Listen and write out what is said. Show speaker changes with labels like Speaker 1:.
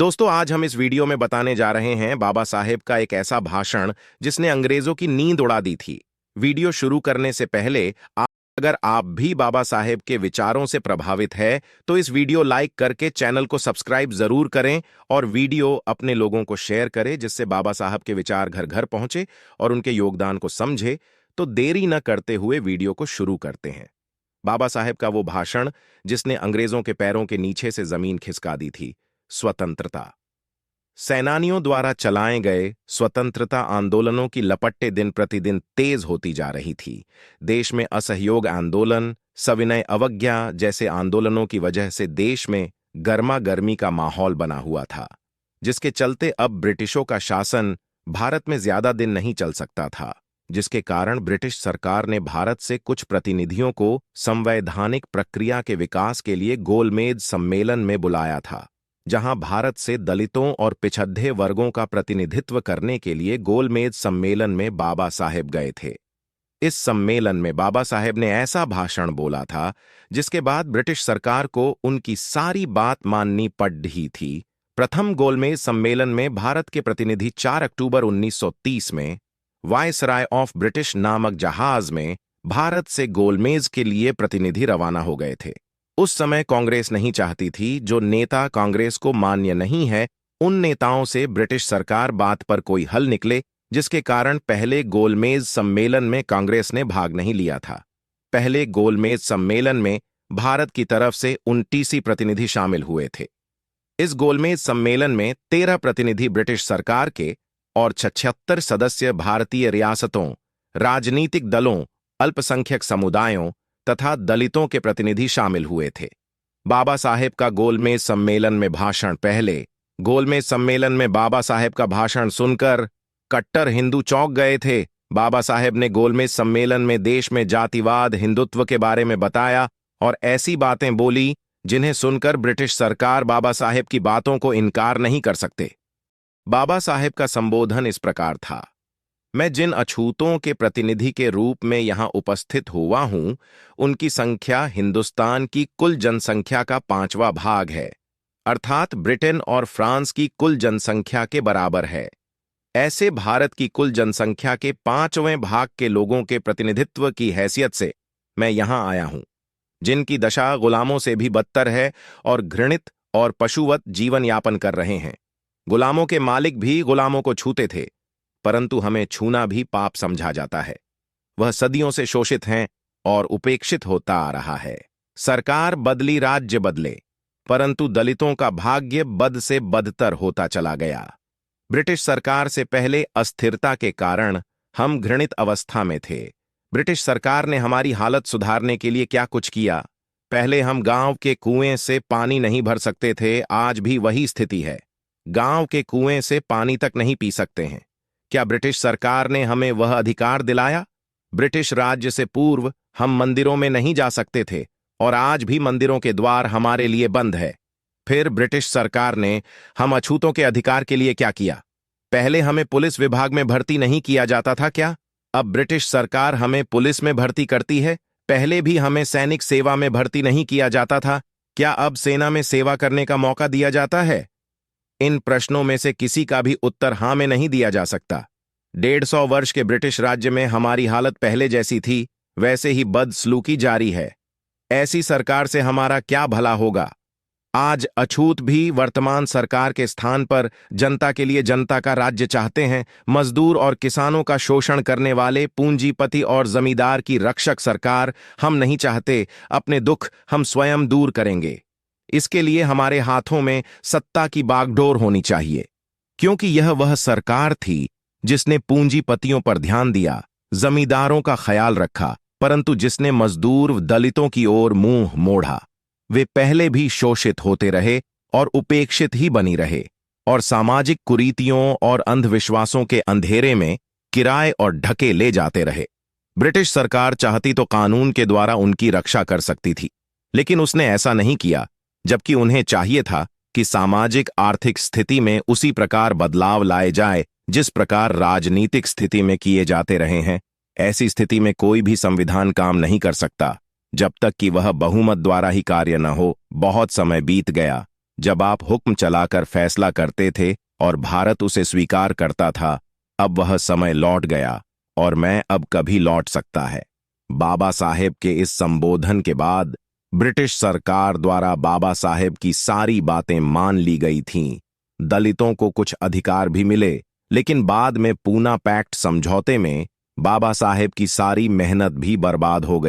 Speaker 1: दोस्तों, आज हम इस वीडियो में बताने जा रहे हैं बाबा साहेब का एक ऐसा भाषण जिसने अंग्रेजों की नींद उड़ा दी थी। वीडियो शुरू करने से पहले अगर आप भी बाबा साहेब के विचारों से प्रभावित है तो इस वीडियो लाइक करके चैनल को सब्सक्राइब जरूर करें और वीडियो अपने लोगों को शेयर करें जिससे बाबा साहब के विचार घर घर पहुंचे और उनके योगदान को समझे। तो देरी न करते हुए वीडियो को शुरू करते हैं। बाबा साहेब का वो भाषण जिसने अंग्रेजों के पैरों के नीचे से जमीन खिसका दी थी। स्वतंत्रता। सेनानियों द्वारा चलाए गए स्वतंत्रता आंदोलनों की लपटें दिन प्रतिदिन तेज होती जा रही थी। देश में असहयोग आंदोलन, सविनय अवज्ञा जैसे आंदोलनों की वजह से देश में गर्मा गर्मी का माहौल बना हुआ था, जिसके चलते अब ब्रिटिशों का शासन भारत में ज्यादा दिन नहीं चल सकता था, जिसके कारण ब्रिटिश सरकार ने भारत से कुछ प्रतिनिधियों को संवैधानिक प्रक्रिया के विकास के लिए गोलमेज सम्मेलन में बुलाया था, जहां भारत से दलितों और पिछड़े वर्गों का प्रतिनिधित्व करने के लिए गोलमेज सम्मेलन में बाबा साहेब गए थे। इस सम्मेलन में बाबा साहेब ने ऐसा भाषण बोला था जिसके बाद ब्रिटिश सरकार को उनकी सारी बात माननी पड़ रही थी। प्रथम गोलमेज सम्मेलन में भारत के प्रतिनिधि 4 अक्टूबर 1930 में वायसराय ऑफ ब्रिटिश नामक जहाज में भारत से गोलमेज के लिए प्रतिनिधि रवाना हो गए थे। उस समय कांग्रेस नहीं चाहती थी, जो नेता कांग्रेस को मान्य नहीं है उन नेताओं से ब्रिटिश सरकार बात पर कोई हल निकले, जिसके कारण पहले गोलमेज सम्मेलन में कांग्रेस ने भाग नहीं लिया था। पहले गोलमेज सम्मेलन में भारत की तरफ से 29 प्रतिनिधि शामिल हुए थे। इस गोलमेज सम्मेलन में 13 प्रतिनिधि ब्रिटिश सरकार के और 76 सदस्य भारतीय रियासतों, राजनीतिक दलों, अल्पसंख्यक समुदायों तथा दलितों के प्रतिनिधि शामिल हुए थे। बाबा साहेब का गोलमेज सम्मेलन में भाषण। पहले गोलमेज सम्मेलन में बाबा साहेब का भाषण सुनकर कट्टर हिंदू चौंक गए थे। बाबा साहेब ने गोलमेज सम्मेलन में देश में जातिवाद, हिंदुत्व के बारे में बताया और ऐसी बातें बोली जिन्हें सुनकर ब्रिटिश सरकार बाबा साहेब की बातों को इनकार नहीं कर सकते। बाबा साहेब का संबोधन इस प्रकार था। मैं जिन अछूतों के प्रतिनिधि के रूप में यहां उपस्थित हुआ हूं, उनकी संख्या हिंदुस्तान की कुल जनसंख्या का 5वां भाग है, अर्थात ब्रिटेन और फ्रांस की कुल जनसंख्या के बराबर है। ऐसे भारत की कुल जनसंख्या के 5वें भाग के लोगों के प्रतिनिधित्व की हैसियत से मैं यहां आया हूं, जिनकी दशा गुलामों से भी बदतर है और घृणित और पशुवत जीवन यापन कर रहे हैं। गुलामों के मालिक भी गुलामों को छूते थे, परंतु हमें छूना भी पाप समझा जाता है। वह सदियों से शोषित हैं और उपेक्षित होता आ रहा है। सरकार बदली, राज्य बदले, परंतु दलितों का भाग्य बद से बदतर होता चला गया। ब्रिटिश सरकार से पहले अस्थिरता के कारण हम घृणित अवस्था में थे। ब्रिटिश सरकार ने हमारी हालत सुधारने के लिए क्या कुछ किया। पहले हम गांव के कुएं से पानी नहीं भर सकते थे, आज भी वही स्थिति है। गांव के कुएं से पानी तक नहीं पी सकते हैं। क्या ब्रिटिश सरकार ने हमें वह अधिकार दिलाया? ब्रिटिश राज्य से पूर्व हम मंदिरों में नहीं जा सकते थे और आज भी मंदिरों के द्वार हमारे लिए बंद है। फिर ब्रिटिश सरकार ने हम अछूतों के अधिकार के लिए क्या किया? पहले हमें पुलिस विभाग में भर्ती नहीं किया जाता था क्या? अब ब्रिटिश सरकार हमें पुलिस में भर्ती करती है। पहले भी हमें सैनिक सेवा में भर्ती नहीं किया जाता था, क्या अब सेना में सेवा करने का मौका दिया जाता है? इन प्रश्नों में से किसी का भी उत्तर हां में नहीं दिया जा सकता। 150 वर्ष के ब्रिटिश राज्य में हमारी हालत पहले जैसी थी, वैसे ही बदसलूकी जारी है। ऐसी सरकार से हमारा क्या भला होगा? आज अछूत भी वर्तमान सरकार के स्थान पर जनता के लिए जनता का राज्य चाहते हैं। मजदूर और किसानों का शोषण करने वाले पूंजीपति और जमींदार की रक्षक सरकार हम नहीं चाहते। अपने दुख हम स्वयं दूर करेंगे। इसके लिए हमारे हाथों में सत्ता की बागडोर होनी चाहिए, क्योंकि यह वह सरकार थी जिसने पूंजीपतियों पर ध्यान दिया, जमींदारों का ख्याल रखा, परंतु जिसने मजदूर दलितों की ओर मुंह मोड़ा। वे पहले भी शोषित होते रहे और उपेक्षित ही बनी रहे और सामाजिक कुरीतियों और अंधविश्वासों के अंधेरे में किराए और ढके ले जाते रहे। ब्रिटिश सरकार चाहती तो कानून के द्वारा उनकी रक्षा कर सकती थी, लेकिन उसने ऐसा नहीं किया, जबकि उन्हें चाहिए था कि सामाजिक आर्थिक स्थिति में उसी प्रकार बदलाव लाए जाए जिस प्रकार राजनीतिक स्थिति में किए जाते रहे हैं। ऐसी स्थिति में कोई भी संविधान काम नहीं कर सकता जब तक कि वह बहुमत द्वारा ही कार्य न हो। बहुत समय बीत गया, जब आप हुक्म चलाकर फैसला करते थे और भारत उसे स्वीकार करता था, अब वह समय लौट गया और मैं अब कभी लौट सकता है। बाबा साहेब के इस संबोधन के बाद ब्रिटिश सरकार द्वारा बाबा साहेब की सारी बातें मान ली गई थीं। दलितों को कुछ अधिकार भी मिले, लेकिन बाद में पूना पैक्ट समझौते में बाबा साहेब की सारी मेहनत भी बर्बाद हो गई।